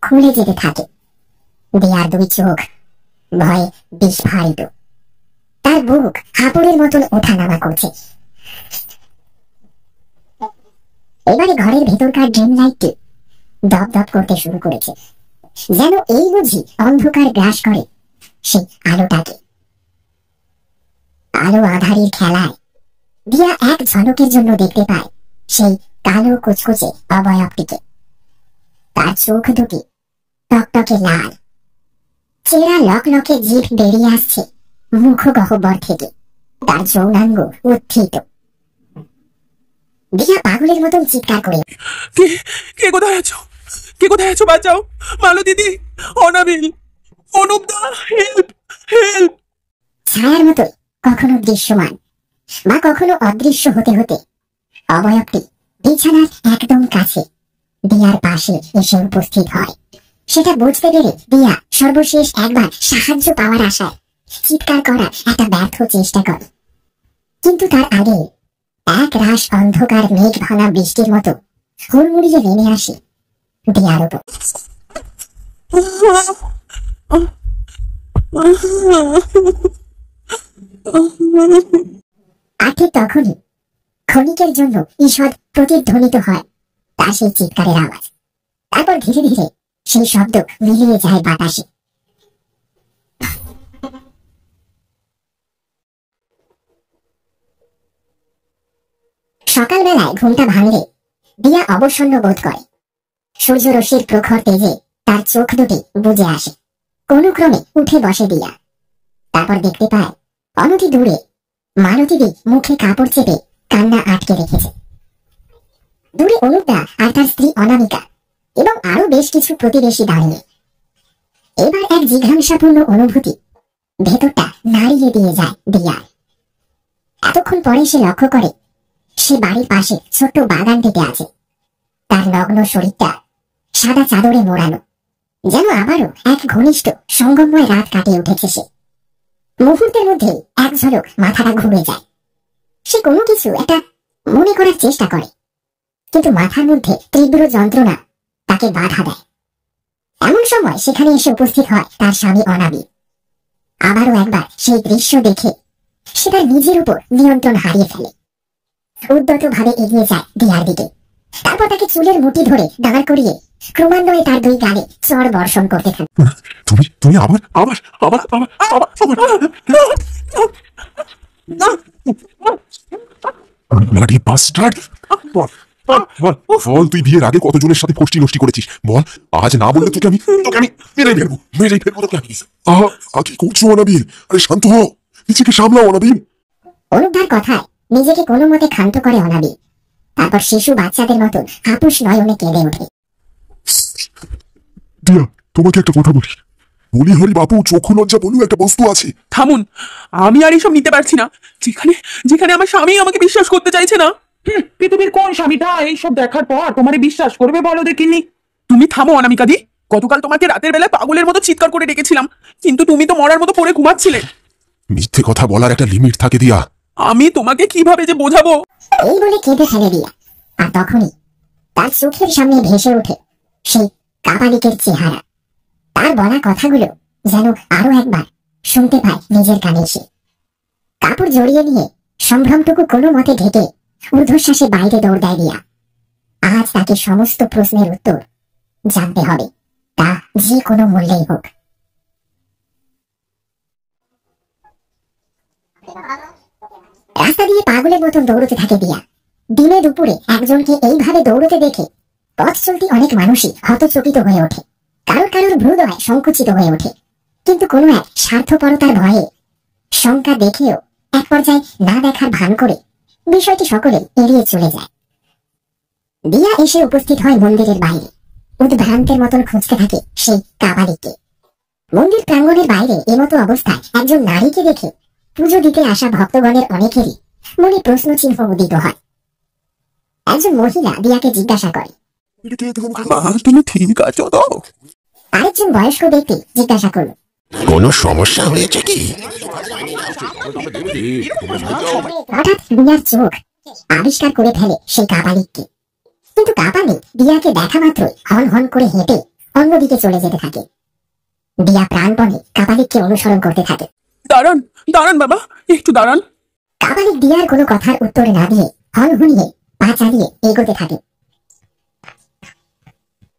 খুলে যেতে থাকে। দিয়ার 2 চোখ ভয়ে বিস্ফারিত। তার বুক হাঁপুড়ের মতন ওঠানামা করছে। এবারে ঘরের ভেতরকার ড্রিম লাইটটি দপ দপ করতে শুরু করেছে, যেন এই বুঝি অন্ধকার গ্রাস করে সেই আলোটাকে। আলো আধারির খেলায় দিয়া এক ঝলকের জন্য দেখতে পায় সেই কালো কুচকুচে অবয়বটিকে। তার চোখ দুটি টকটকে লাল, চেরা লকলকে জিভ বেরিয়ে আসছে মুখ গহ্বর থেকে। তার যৌনাঙ্গ উত্থিত। দিয়া পাগলের মতন চিৎকার করে, কে কে কোথায় আছো? কে কোথায় আছো? বাঁচাও! মালো দিদি, অনাবিল, অনুপদা, হেল্প হেল্প! ছায়ার মতো কখনো দৃশ্যমান বা কখনো অদৃশ্য হতে হতে অবয়বটি বিছানার একদম কাছে দিয়ার পাশে এসে উপস্থিত হয়। সেটা বুঝতে পেরে দিয়া সর্বশেষ একবার সাহায্য পাওয়ার আশায় চিৎকার করার একটা ব্যর্থ চেষ্টা করে। কিন্তু তার আগে এক রাশ অন্ধকার মেঘ ভাঙা বৃষ্টির মতো হুড়মুড়িয়ে নেমে আসে দিয়ার উপর। আর ঠিক তখনই ক্ষণিকের জন্য ঈষৎ প্রতিধ্বনিত হয় তার সেই চিৎকারের আওয়াজ। তারপর ধীরে ধীরে সেই শব্দ মিলিয়ে যায় বাতাসে। সকালবেলায় ঘুমটা ভাঙলে দিয়া অবসন্ন বোধ করে। সূর্যরশ্মির প্রখর তেজে তার চোখ দুটি বুজে আসে। কোনো ক্রমে উঠে বসে দিয়া। তারপর দেখতে পায় অনতি দূরে মালতীদি মুখে কাপড় চেপে কান্না আটকে রেখেছে। দূরে অনুপদা আর তার স্ত্রী অনামিকা এবং আরো বেশ কিছু প্রতিবেশী দাঁড়িয়ে। এবার এক জিঘাংসাপূর্ণ অনুভূতি ভেতরটা নাড়িয়ে দিয়ে যায় দিয়ার। এতক্ষণ পরে সে লক্ষ্য করে সে বাড়ির পাশে ছোট্ট বাগানটিতে আছে। তার নগ্ন শরীরটা সাদা চাদরে মোড়ানো, যেন আবারও এক ঘনিষ্ঠ সঙ্গমময় রাত কাটিয়ে উঠেছে সে। মুহূর্তের মধ্যে এক ঝলক মাথাটা ঘুরে যায়। সে কোনো কিছু একটা মনে করার চেষ্টা করে, কিন্তু মাথার মধ্যে তীব্র যন্ত্রণা তাকে বাধা দেয়। এমন সময় সেখানে এসে উপস্থিত হয় তার স্বামী অনাবি। আবারও একবার সেই দৃশ্য দেখে সে তার নিজের উপর নিয়ন্ত্রণ হারিয়ে ফেলে। উদ্যত ভাবে এগিয়ে যায় দিয়ার দিকে। তারপর তাকে চুলের মুঠি ধরে দাঁড় করিয়ে ক্রমান্বয়ে তার 2 গালে চড় বর্ষণ করতে থাকে। তুমি আবার আবার আবার আবার ব্লাডি বাস্টার্ড! বল, তুই বিয়ের আগে কতজনের সাথে ফষ্টি নষ্টি করেছিস? বল, আজ না বললে তোকে আমি মেরেই ফেলবো তোকে। কি করছো অনাবিল? আরে শান্ত হও, নিজেকে সামলাও অনাবিল। অনুপদার কথায় নিজেকে কোনো মতে ক্ষান্ত করে অনাবি। তারপর শিশু বাচ্চাদের মতো আপুস নয়নে কেঁদে ওঠে। দিয়া, তোমাকে একটা কথা বলি। বলি হরি বাপু, চক্ষু লজ্জা বলেও একটা বস্তু আছে। থামুন, আমি আর এইসব নিতে পারছি না। যেখানে যেখানে আমার স্বামী আমাকে বিশ্বাস করতে চাইছে না। পৃথিবীর কোন স্বামীটা এইসব দেখার পর তোমারে বিশ্বাস করবে বলো দেখিনি? তুমি থামো অনামিকাদি। গতকাল তোমাকে রাতের বেলায় পাগলের মতো চিৎকার করে ডেকেছিলাম, কিন্তু তুমি তো মরার মতো পড়ে ঘুমাচ্ছিলে। মিথ্যে কথা বলার একটা লিমিট থাকে দিয়া। আমি তোমাকে কিভাবে যে বোঝাবো। এই বলে কেঁদে ফেলে দিয়া। আর তখনই তার চোখের সামনে ভেসে ওঠে সেই কাপালিকের চেহারা। তার বলা কথাগুলো যেন আরো একবার শুনতে পায় নিজের কানে সে। কাপড় জড়িয়ে নিয়ে সম্ভ্রমটুকু কোনো মতে ঢেকে ঊর্ধ্বশ্বাসে বাইরে দৌড় দেয় দিয়া। আজ তাকে সমস্ত প্রশ্নের উত্তর জানতে হবে, তা যে কোনো মূল্যেই হোক। রাস্তা দিয়ে পাগলের মতন দৌড়তে থাকে দিয়া। দিনে দুপুরে একজনকে এইভাবে দৌড়তে দেখে পথ চলতি অনেক মানুষই হতচকিত হয়ে ওঠে। কারোর কারোর ভ্রুদয় সংকুচিত হয়ে ওঠে, কিন্তু কোনো এক স্বার্থপরতার ভয়ে, শঙ্কা দেখেও এক পর্যায়ে না দেখার ভান করে বিষয়টি সকলে এড়িয়ে চলে যায়। দিয়া এসে উপস্থিত হয় মন্দিরের বাইরে। উদ্ভ্রান্তের মতন খুঁজতে থাকে সেই কাপালিককে। মন্দির প্রাঙ্গণের বাইরে এমতো অবস্থায় একজন নারীকে দেখে পুজো দিতে আসা ভক্তগণের অনেকেরই মনে প্রশ্ন চিহ্ন উদিত হয়। একজন মহিলা দিয়াকে জিজ্ঞাসা করে, তুমি ঠিক আছো তো? আরেকজন বয়স্ক ব্যক্তি জিজ্ঞাসা করল, কোনো সমস্যা হয়েছে কি? হঠাৎ দিয়ার চোখ আবিষ্কার করে ফেলে সেই কাপালিককে। কিন্তু কাপালিক দিয়াকে দেখা মাত্রই হন হন করে হেঁটে অন্যদিকে চলে যেতে থাকে। দিয়া প্রাণপণে কাপালিককে অনুসরণ করতে থাকে। দাঁড়ান দাঁড়ান বাবা, একটু দাঁড়ান। কাপালিক দিয়ার কোনো কথার উত্তর না দিয়ে হনহনিয়ে পা চালিয়ে এগোতে থাকে।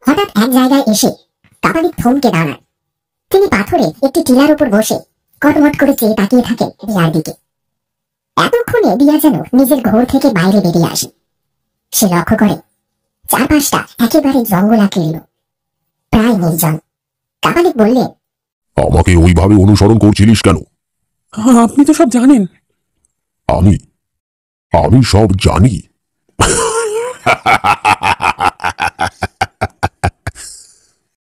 হঠাৎ এক জায়গায় এসে কাপালিক থমকে দাঁড়ান। তিনি পাথরে একটি টিলার উপর বসে কটমট করে চেয়ে তাকিয়ে থাকেন দিয়ার দিকে। এতক্ষণে দিয়া যেন নিজের ঘোর থেকে বাইরে বেরিয়ে আসে। সে লক্ষ্য করে চারপাশটা একেবারে জঙ্গলাকীর্ণ, প্রায় নির্জন। কাপালিক বললেন, আমাকে ওইভাবে অনুসরণ করছিলিস কেন? আপনি তো সব জানেন। আমি আমি সব জানি।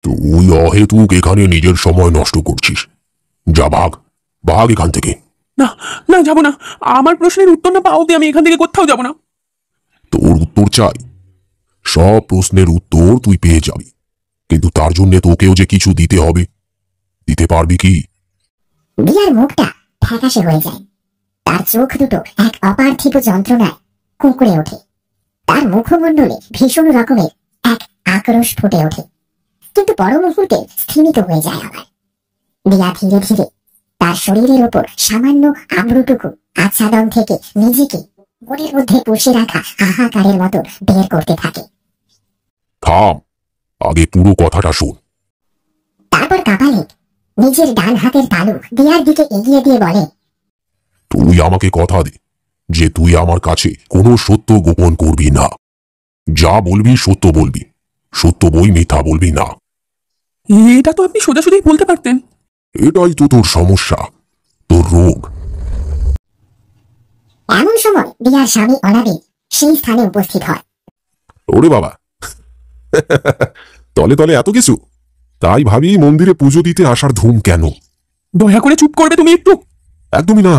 তুই অহেতুক এখানে নিজের সময় নষ্ট করছিস। যা, ভাগ ভাগ এখান থেকে। না না, যাবো না। আমার প্রশ্নের উত্তর না পাওয়া অবধি আমি এখান থেকে কোথাও যাবো না। তোর উত্তর চাই? সব প্রশ্নের উত্তর তুই পেয়ে যাবি, কিন্তু তার জন্য তোকেও যে কিছু দিতে হবে। দিতে পারবি কি? দিয়ার মুখটা ফ্যাকাশে হয়ে যায়। তার চোখ দুটো এক অপার্থিব যন্ত্রণায় কুঁকড়ে ওঠে। তার মুখমণ্ডলে ভীষণ রকমের এক আক্রোশ ফুটে ওঠে, কিন্তু পর মুহূর্তে স্থিমিত হয়ে যায় আবার। দিয়া ধীরে ধীরে তার শরীরের ওপর সামান্য আবরুটুকু আচ্ছাদন থেকে নিজেকে মনের মধ্যে পুষে রাখা হাহাকারের মতো বের করতে থাকে। থাম, আগে পুরো কথাটা শোন। তারপর কাপালিক নিজের ডান হাতের তালু দিয়ার দিকে এগিয়ে দিয়ে বলে, তুই আমাকে কথা দে যে তুই আমার কাছে কোনো সত্য গোপন করবি না। যা বলবি সত্য বলবি, সত্য বই মিথ্যা বলবি না। এটা তো আপনি সোজাসুজি বলতে পারতেন। এটাই তো তোর সমস্যা, তোর রোগ। এমন সময় দিয়ার স্বামী অনাবিল সেই স্থানে উপস্থিত হয়। ওরে বাবা, তলে তলে এত কিছু! তাই ভাবি মন্দিরে পুজো দিতে আসার ধুম কেন? দয়া করে চুপ করবে তুমি একটু? একদমই না।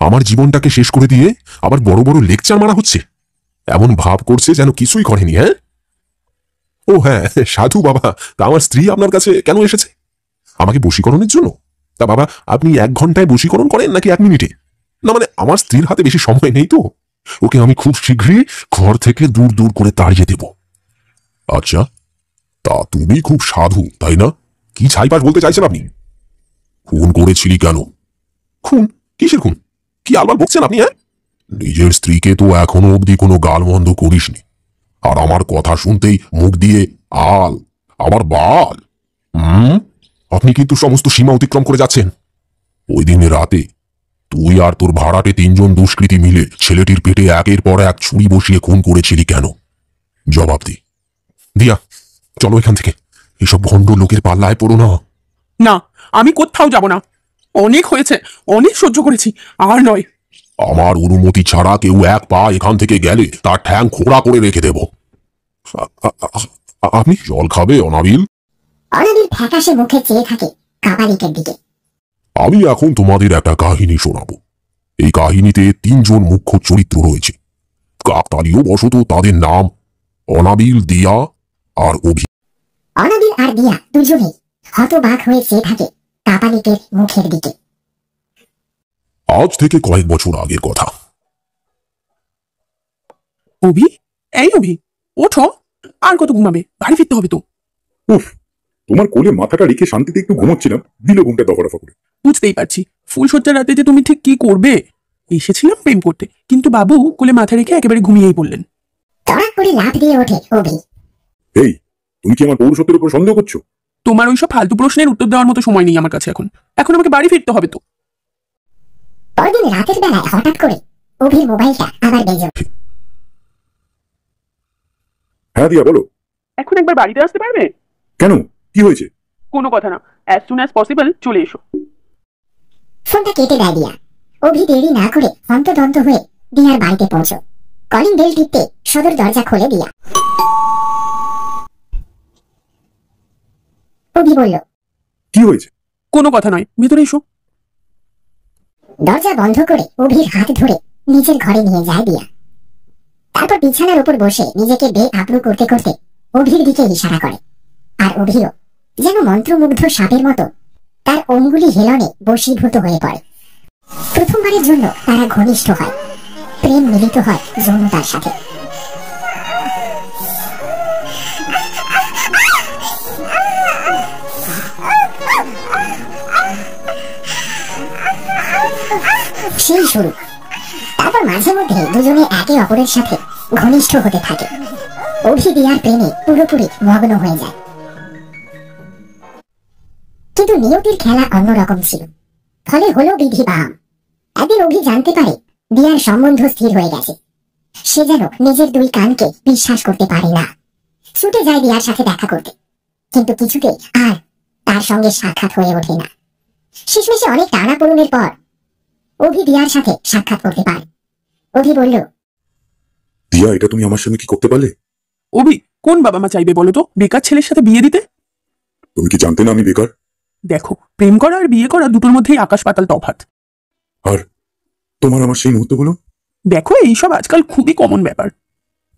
আমার জীবনটাকে শেষ করে দিয়ে আবার বড় বড় লেকচার মারা হচ্ছে। এমন ভাব করছে যেন কিছুই করেনি। হ্যাঁ, ও হ্যাঁ, সাধু বাবা, তা আমার স্ত্রী আপনার কাছে কেন এসেছে? আমাকে বশীকরণের জন্য? তা বাবা, আপনি 1 ঘন্টায় বশীকরণ করেন নাকি 1 মিনিটে? না মানে, আমার স্ত্রীর হাতে বেশি সময় নেই তো। ওকে আমি খুব শীঘ্রই ঘর থেকে দূর দূর করে তাড়িয়ে দেব। আচ্ছা, তা তুমি খুব সাধু, তাই না? কি ছাইপাশ বলতে চাইছেন আপনি? খুন করেছিলি কেন? খুন? কিসের খুন? কি আলবাল বকছেন আপনি? হ্যাঁ, নিজের স্ত্রীকে তো এখনো অবধি কোনো গালমন্দ করিসনি, আর আমার কথা শুনতেই মুখ দিয়ে আল, আবার বাল। আপনি কিন্তু সমস্ত সীমা অতিক্রম করে যাচ্ছেন। ওই দিন রাতে তুই আর তোর ভাড়াটে 3 জন দুষ্কৃতী মিলে ছেলেটির পেটে একের পর এক ছুরি বসিয়ে খুন করেছিলি কেন? জবাব দি। দিয়া, চলো এখান থেকে। এসব ভণ্ড লোকের পাল্লায় পড়ো না। না, আমি কোথাও যাব না। অনেক হয়েছে, অনেক সহ্য করেছি, আর নয়। আমার অনুমতি ছাড়া কেউ 1 পা এখান থেকে গেলে তার ঠ্যাং খোড়া করে রেখে দেব। আপনি জল খাবে অনাবিল? অনাবিল ফ্যাকাশে মুখে চেয়ে থাকে কাপালিকের দিকে। আমি এখন তোমাদের একটা কাহিনী শোনাবো। এই কাহিনীতে 3 জন মুখ্য চরিত্র রয়েছে। কাকতালীয় বশত তাদের নাম অনাবিল, দিয়া আর অভি। অনাবিল আর দিয়া দুজনেই হতবাক হয়ে চেয়ে থাকে কাপালিকের মুখের দিকে। আজ থেকে কয়েক বছর আগের কথা। অভি, এই অভি, ওঠো। আর কত ঘুমাবে? বাড়ি ফিরতে হবে তো। উফ, তোমার কোলে মাথাটা রেখে শান্তিতে একটু ঘুমোচ্ছিলাম, দিল ঘুমটা দফা দফা করে। বুঝতেই পারছি ফুলসজ্জার রাতে যে তুমি ঠিক কি করবে। এসেছিলাম প্রেম করতে, কিন্তু বাবু কোলে মাথা রেখে একেবারে ঘুমিয়েই পড়লেন। তড়াক করে লাফ দিয়ে ওঠে অভি। এই, তুমি কি আমার পৌরসত্বের উপর সন্দেহ করছো? তোমার ওইসব ফালতু প্রশ্নের উত্তর দেওয়ার মতো সময় নেই আমার কাছে এখন। এখন আমাকে বাড়ি ফিরতে হবে তো। পরদিন রাতের বেলায় হঠাৎ করে অভির মোবাইলটা আবার বেজে ওঠে। হ্যাঁ দিয়া, বলো। এখন একবার বাড়িতে আসতে পারবে? কেন, কি হয়েছে? কোনো কথা না, অ্যাজ সুন অ্যাজ পসিবল চলে এসো। ফোনটা কেটে দেয় দিয়া। অভি দেরি না করে হন্তদন্ত হয়ে দিয়ার বাড়িতে পৌঁছো। কলিং বেল টিপতে সদর দরজা খোলে দিয়া। অভি বলল, কি হয়েছে? কোনো কথা নয়, ভেতরে এসো। দরজা বন্ধ করে অভির হাত ধরে নিজের ঘরে নিয়ে যায় দিয়া। তারপর বিছানার উপর বসে নিজেকে বেআব্রু করতে করতে অভির দিকে ইশারা করে। আর অভিও যেন মন্ত্রমুগ্ধ সাপের মতো তার অঙ্গুলি হেলনে বশীভূত হয়ে পড়ে। প্রথমবারের জন্য তারা ঘনিষ্ঠ হয়, প্রেম মিলিত হয় যৌনতার সাথে। সেই শুরু। তারপর মাঝে মধ্যে দুজনে একে অপরের সাথে ঘনিষ্ঠ হতে থাকে। অভি দিয়ার প্রেমে পুরোপুরি মগ্ন হয়ে যায়। কিন্তু নিয়তির খেলা অন্যরকম ছিল। ফলে হলো বিধি বাম। একদিন অভি জানতে পারে দিয়ার সম্বন্ধ স্থির হয়ে গেছে। সে যেন নিজের 2 কানকে বিশ্বাস করতে পারে না। ছুটে যায় দিয়ার সাথে দেখা করতে, কিন্তু কিছুতে আর তার সঙ্গে সাক্ষাৎ হয়ে ওঠে না। শেষমেশে অনেক টানাপোড়েনের পর অভি দিয়ার সাথে সাক্ষাৎ করতে পারে। অভি বলল, দিয়া, এটা তুমি আমার সঙ্গে কি করতে পারলে? অভি, কোন বাবা মা চাইবে বলো তো বেকার ছেলের সাথে বিয়ে দিতে? তুমি কি জানতে না আমি বেকার? দেখো, প্রেম করা আর বিয়ে করা দুটোর মধ্যেই আকাশ পাতাল তফাৎ। আর তোমার আমার সেই মুহূর্তগুলো? দেখো, এইসব আজকাল খুবই কমন ব্যাপার।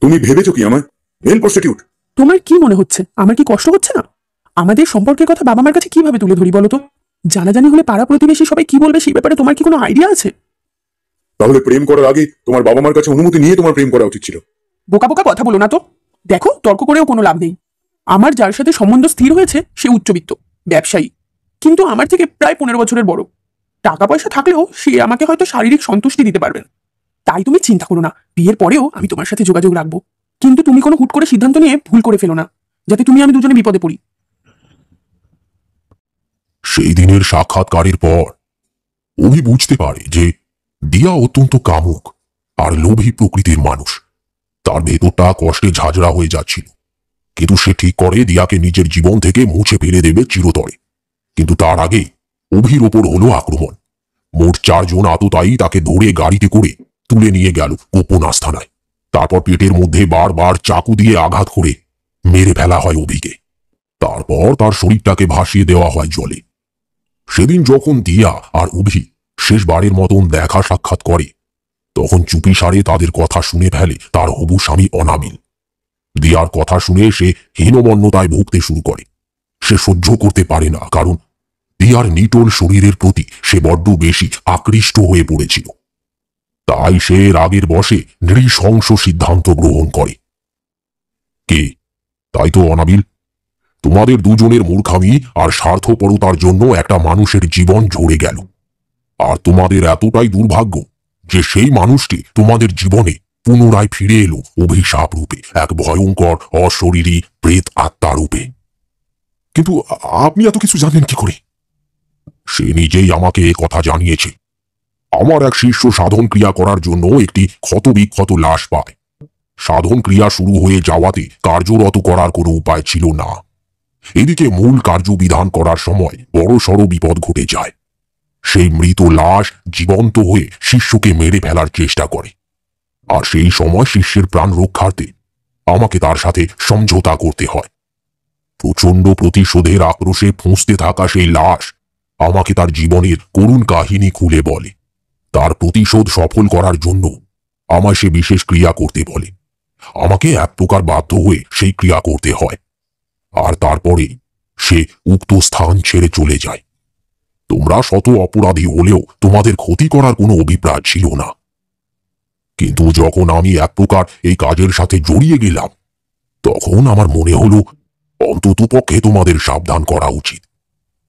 তুমি ভেবেছো কি আমায় মেল প্রস্টিটিউট? তোমার কি মনে হচ্ছে আমার কি কষ্ট হচ্ছে না? আমাদের সম্পর্কের কথা বাবা মার কাছে কিভাবে তুলে ধরি বলো তো? জানাজানি হলে পাড়া প্রতিবেশী সবাই কি বলবে সেই ব্যাপারে তোমার কি কোনো আইডিয়া আছে? তাহলে প্রেম করার আগে তোমার বাবা মার কাছে অনুমতি নিয়ে তোমার প্রেম করা উচিত ছিল। বোকা বোকা কথা বলো না তো। দেখো, তর্ক করেও কোনো লাভ নেই। আমার যার সাথে সম্বন্ধ স্থির হয়েছে সে উচ্চবিত্ত ব্যবসায়ী, কিন্তু আমার থেকে প্রায় 15 বছরের বড়। টাকা পয়সা থাকলেও সে আমাকে হয়তো শারীরিক সন্তুষ্টি দিতে পারবেন। তাই তুমি চিন্তা করো না, বিয়ের পরেও আমি তোমার সাথে যোগাযোগ রাখবো। কিন্তু তুমি কোনো হুট করে সিদ্ধান্ত নিয়ে ভুল করে ফেলো না, যাতে তুমি আমি দুজনে বিপদে পড়ি। সেই দিনের সাক্ষাৎকারের পর অভি বুঝতে পারে যে দিয়া অত্যন্ত কামুক আর লোভী প্রকৃতির মানুষ। তার ভেতরটা কষ্টে ঝাঁঝরা হয়ে যাচ্ছিল, কিন্তু সে ঠিক করে দিয়াকে নিজের জীবন থেকে মুছে ফেলে দেবে চিরতরে। কিন্তু তার আগে অভির ওপর হলো আক্রমণ। মোট 4 জন আততায়ী তাকে ধরে গাড়িতে করে তুলে নিয়ে গেল গোপন আস্তানায়। তারপর পেটের মধ্যে বারবার চাকু দিয়ে আঘাত করে মেরে ফেলা হয় অভিকে। তারপর তার শরীরটাকে ভাসিয়ে দেওয়া হয় জলে। সেদিন যখন দিয়া আর অভি শেষবারের মতন দেখা সাক্ষাৎ করে, তখন চুপিসারে তাদের কথা শুনে ফেলে তার হবু স্বামী অনাবিল। দিয়ার কথা শুনে সে হীনমন্যতায় ভুগতে শুরু করে। সে সহ্য করতে পারে না, কারণ দিয়ার নিটোল শরীরের প্রতি সে বড্ড বেশি আকৃষ্ট হয়ে পড়েছিল। তাই সে রাগের বশে নৃশংস সিদ্ধান্ত গ্রহণ করে। কে? তাই তো অনাবিল, তোমাদের দুজনের মূর্খামি আর স্বার্থপরতার জন্য একটা মানুষের জীবন ঝরে গেল। আর তোমাদের এতটাই দুর্ভাগ্য যে সেই মানুষটি তোমাদের জীবনে পুনরায় ফিরে এলো অভিশাপ রূপে, এক ভয়ঙ্কর অশরীরী প্রেত আত্মা রূপে। কিন্তু আপনি এত কিছু জানেন কি করে? সে নিজেই আমাকে এ কথা জানিয়েছে। আমার এক শিষ্য সাধন ক্রিয়া করার জন্য একটি ক্ষতবিক্ষত লাশ পায়। সাধন ক্রিয়া শুরু হয়ে যাওয়াতে কার্যরত করার কোনো উপায় ছিল না। এদিকে মূল কার্যবিধান করার সময় বড়সড় বিপদ ঘটে যায়। সেই মৃত লাশ জীবন্ত হয়ে শিষ্যকে মেরে ফেলার চেষ্টা করে, আর সেই সময় শিষ্যের প্রাণ রক্ষার্থে আমাকে তার সাথে সমঝোতা করতে হয়। প্রচন্ড প্রতিশোধের আক্রোশে ফুঁসতে থাকা সেই লাশ আমাকে তার জীবনের করুণ কাহিনী খুলে বলে। তার প্রতিশোধ সফল করার জন্য আমায় সে বিশেষ ক্রিয়া করতে বলে। আমাকে এক প্রকার বাধ্য হয়ে সেই ক্রিয়া করতে হয়, আর তারপরে সে উক্ত স্থান ছেড়ে চলে যায়। তোমরা শত অপরাধী হলেও তোমাদের ক্ষতি করার কোনো অভিপ্রায় ছিল না, কিন্তু যখন আমি এক প্রকার এই কাজের সাথে জড়িয়ে গেলাম, তখন আমার মনে হলো অন্ততপক্ষে তোমাদের সাবধান করা উচিত।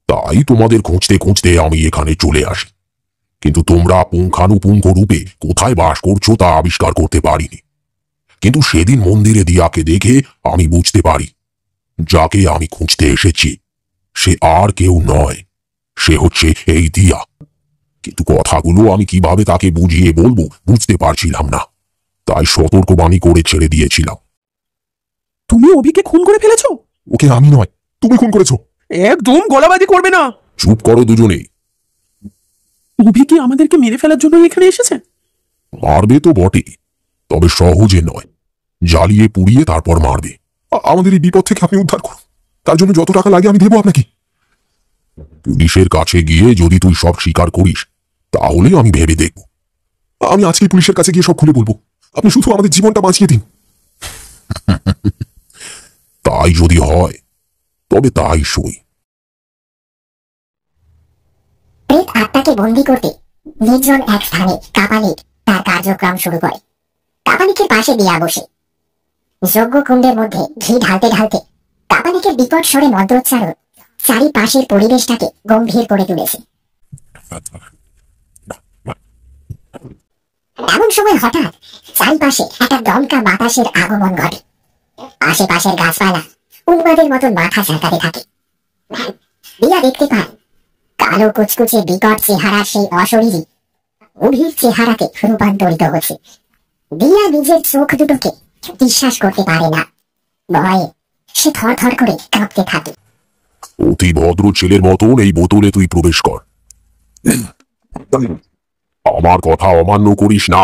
তাই তোমাদের খুঁজতে খুঁজতে আমি এখানে চলে আসি, কিন্তু তোমরা পুঙ্খানুপুঙ্খ রূপে কোথায় বাস করছো তা আবিষ্কার করতে পারিনি। কিন্তু সেদিন মন্দিরে দিয়াকে দেখে আমি বুঝতে পারি যাকে আমি খুঁজতে এসেছি সে আর কেউ নয়, সে হচ্ছে এই দিয়া। কিন্তু কথাগুলো আমি কিভাবে তাকে বুঝিয়ে বলবো বুঝতে পারছিলাম না, তাই সতর্কবাণী করে ছেড়ে দিয়েছিলাম। তুমি অভিকে খুন করে ফেলেছো? ওকে আমি নয়, তুমি খুন করেছো। একদম গলাবাজি করবে না। চুপ করো দুজনেই। অভি কি আমাদেরকে মেরে ফেলার জন্য এখানে এসেছে? মারবে তো বটে, তবে সহজে নয়, জ্বালিয়ে পুড়িয়ে তারপর মারবে। আমাদের এই বিপদ থেকে আপনি উদ্ধার করুন, তার জন্য যত টাকা লাগে আমি দেবো আপনাকে। পুলিশের কাছে গিয়ে যদি তুই সব স্বীকার করিস তাহলে আমি ভেবে দেখব। আমি আজকে পুলিশের কাছে গিয়ে সব খুলে বলবো, আপনি শুধু আমাদের জীবনটা বাঁচিয়ে দিন। তাই যদি হয় তবে তাই সই। প্রেত আত্মাকে বন্দী করতে নির্জন এক স্থানে কাপালিক তার কার্যক্রম শুরু করে। কাপালিকের পাশে দিয়া বসে যজ্ঞ কুণ্ডের মধ্যে ঘি ঢালতে ঢালতে কাপালিকের বিকট স্বরে মন্ত্রোচ্চারণ চারিপাশের পরিবেশটাকে গম্ভীর করে তুলেছে। এমন সময় হঠাৎ চারিপাশে একটা দমকা বাতাসের আগমন ঘটে। আশেপাশের গাছপালা উন্মাদের মতন মাথা ঝাঁকাতে থাকে। দিয়া দেখতে পায় কালো কুচকুচে বিকট চেহারার সেই অশরীরী অভির চেহারাকে রূপান্তরিত হচ্ছে। দিয়া নিজের চোখ দুটোকে বিশ্বাস করতে পারে না। ভয়ে সে থর থর করে কাঁপতে থাকে। অতি ভদ্র ছেলের মতন এই বোতলে তুই প্রবেশ কর। আমার কথা অমান্য করিস না,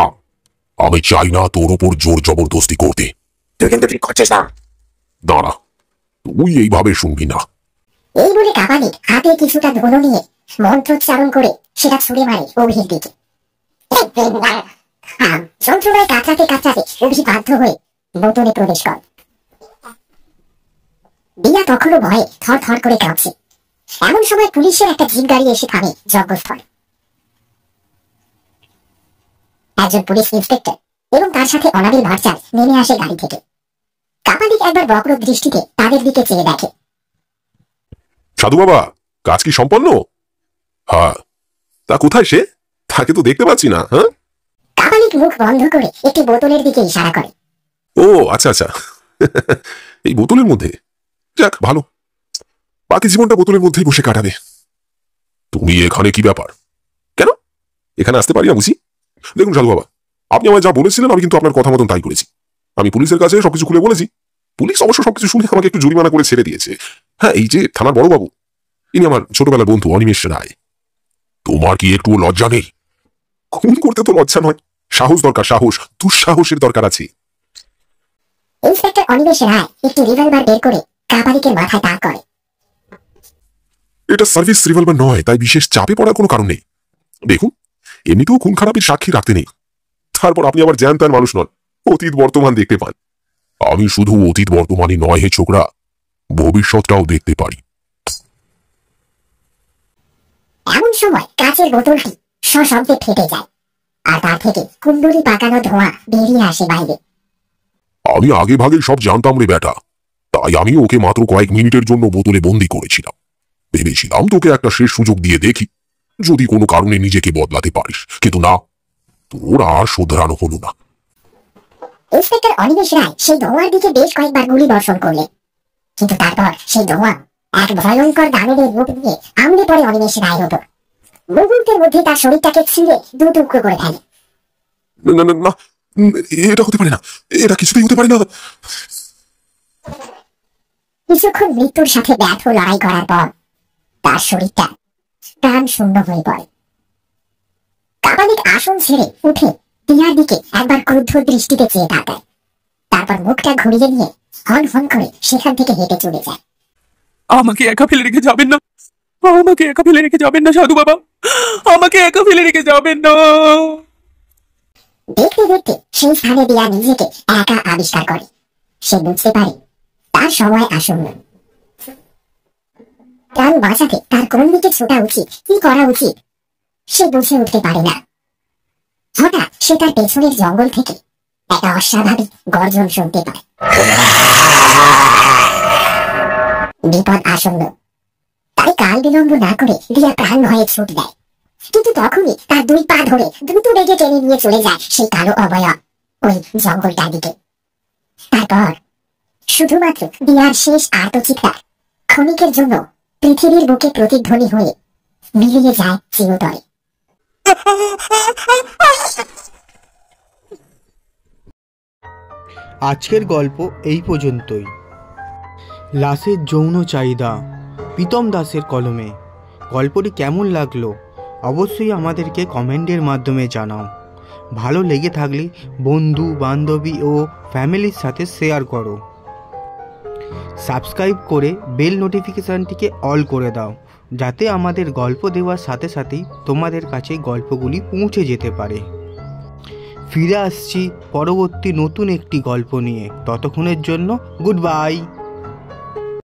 আমি চাই না তোর ওপর জোর জবরদস্তি করতে। তুই কিন্তু ঠিক করছিস না। দাঁড়া, তুই এইভাবে শুনবি না। এই বলে কাপালিক হাতে কিছুটা ধুলো নিয়ে মন্ত্রোচ্চারণ করে সেটা ছুড়ে মারে অভির দিকে। যন্ত্রণায় কাতরাতে কাতরাতে অভি বাধ্য হয়ে বোতলে প্রবেশ করে। দিয়া তখনও ভয়ে থর থর করে কাঁপছে। এমন সময় পুলিশের একটা জিপ গাড়ি এসে থামে যজ্ঞস্থলে। একজন পুলিশ ইন্সপেক্টর এবং তার সাথে অনাবিল ভট্টাচার্য নেমে আসে গাড়ি থেকে। কাপালিক একবার বক্র দৃষ্টিতে তাদের দিকে চেয়ে দেখে। সাধু বাবা, কাজ কি সম্পন্ন? হ্যাঁ। তা কোথায় সে? তাকে তো দেখতে পাচ্ছি না। হ্যাঁ, কাপালিক মুখ বন্ধ করে একটি বোতলের দিকে ইশারা করে। ও আচ্ছা আচ্ছা, এই বোতলের মধ্যে। যাক ভালো, বাকি জীবনটা বোতলের মধ্যেই বসে কাটাবে। তুমি এখানে কি ব্যাপার? কেন এখানে আসতে পারি না বুঝি? দেখুন সাধু বাবা, আপনি আমায় যা বলেছিলেন আমি কিন্তু আপনার কথা মতন তাই করেছি। আমি পুলিশের কাছে সবকিছু খুলে বলেছি। পুলিশ অবশ্য সবকিছু শুনে আমাকে একটু জরিমানা করে ছেড়ে দিয়েছে। হ্যাঁ, এই যে থানার বড়বাবু, ইনি আমার ছোটবেলার বন্ধু অনিমেষ রায়। তোমার কি একটু লজ্জা নেই? খুন করতে তো লজ্জা নয়, সাহস দরকার, সাহস, দুঃসাহসের দরকার আছে। ইন্সপেক্টর অনিমেষ রায় একটি রিভলভার বের করে কাপালিকের মাথায় তাক করে। এটা সার্ভিস রিভলভার নয়, তাই বিশেষ চাপে পড়ার কোনো কারণ নেই। দেখুন, এমনিতেও খুন খারাপের সাক্ষী রাখতে নেই। তারপর আপনি আবার জ্ঞান তার মানুষ নন, অতীত বর্তমান দেখতে পান। আমি শুধু অতীত বর্তমানই নয় হে ছোকরা, ভবিষ্যৎটাও দেখতে পারি। এমন সময় কাচের বোতলটি সশব্দে ফেটে যায়, আর তার থেকে কুণ্ডলি পাকানো ধোঁয়া বেরিয়ে আসে বাইরে। আমি আগে ভাগে সব জানতাম রে বেটা, তাই আমি ওকে মাত্র কয়েক মিনিটের জন্য বোতলে বন্দি করেছিলাম। ভেবেছিলাম তোকে একটা শেষ সুযোগ দিয়ে দেখি, যদি কোনো কারণে নিজেকে বদলাতে পারিস, কিন্তু না, তোর আর শোধরানো হলো না। ইন্সপেক্টর অনিমেষ রায় সেই ধোঁয়ার দিকে বেশ কয়েকবার গুলি বর্ষণ করলেন, কিন্তু তারপর সেই ধোঁয়া এক ভয়ঙ্কর দানবের রূপ নিয়ে আমলে পড়ে অনিমেষ রায়ের ওপর। মুহূর্তের মধ্যে তার শরীরটাকে ছিঁড়ে দু টুকরো করে ফেলে। না না না, এটা হতে পারে না, এটা কিছুতেই হতে পারে না। কিছুক্ষণ মৃত্যুর সাথে ব্যর্থ লড়াই করার পর তার শরীরটা প্রাণ শূন্য হয়ে পড়ে। কাপালিক আসন ছেড়ে উঠে দিয়ার দিকে একবার ক্রুদ্ধ দৃষ্টিতে চেয়ে তাকায়, তারপর মুখটা ঘুরিয়ে নিয়ে হন হন করে সেখান থেকে হেঁটে চলে যায়। আমাকে একা ফেলে রেখে যাবেন না, আমাকে একা ফেলে রেখে যাবেন না সাধু বাবা, আমাকে একা ফেলে রেখে যাবেন না। দেখতে দেখতে সেই স্থানে দিয়া নিজেকে একা আবিষ্কার করে। সে বুঝতে পারে তার সময় আসন্ন। প্রাণ বাঁচাতে তার কোন দিকে ছোটা উচিত, কি করা উচিত সে বুঝে উঠতে পারে না। হঠাৎ সে তার পেছনের জঙ্গল থেকে একটা অস্বাভাবিক গর্জন শুনতে পায়। বিপদ আসন্ন। তাই কাল বিলম্ব না করে দিয়া প্রাণ ভয়ে ছুট দেয়। কিন্তু তখনই তার দুই পা ধরে দ্রুত বেগে টেনে নিয়ে চলে যায় সেই কালো অবয়ব ওই জঙ্গলটার দিকে। তারপর শুধুমাত্র দিয়ার শেষ আর্তচিৎকার ক্ষণিকের জন্য পৃথিবীর বুকে প্রতিধ্বনি হয়ে মিলিয়ে যায় চিরতরে। আজকের গল্প এই পর্যন্তই। লাশের যৌন চাহিদা, প্রীতম দাসের কলমে। গল্পটি কেমন লাগলো অবশ্যই আমাদেরকে কমেন্টের মাধ্যমে জানাও। ভালো লেগে থাকলে বন্ধু বান্ধবী ও ফ্যামিলির সাথে শেয়ার করো। সাবস্ক্রাইব করে বেল নোটিফিকেশানটিকে অল করে দাও, যাতে আমাদের গল্প দেওয়ার সাথে সাথেই তোমাদের কাছে গল্পগুলি পৌঁছে যেতে পারে। ফিরে আসছি পরবর্তী নতুন একটি গল্প নিয়ে। ততক্ষণের জন্য গুড বাই।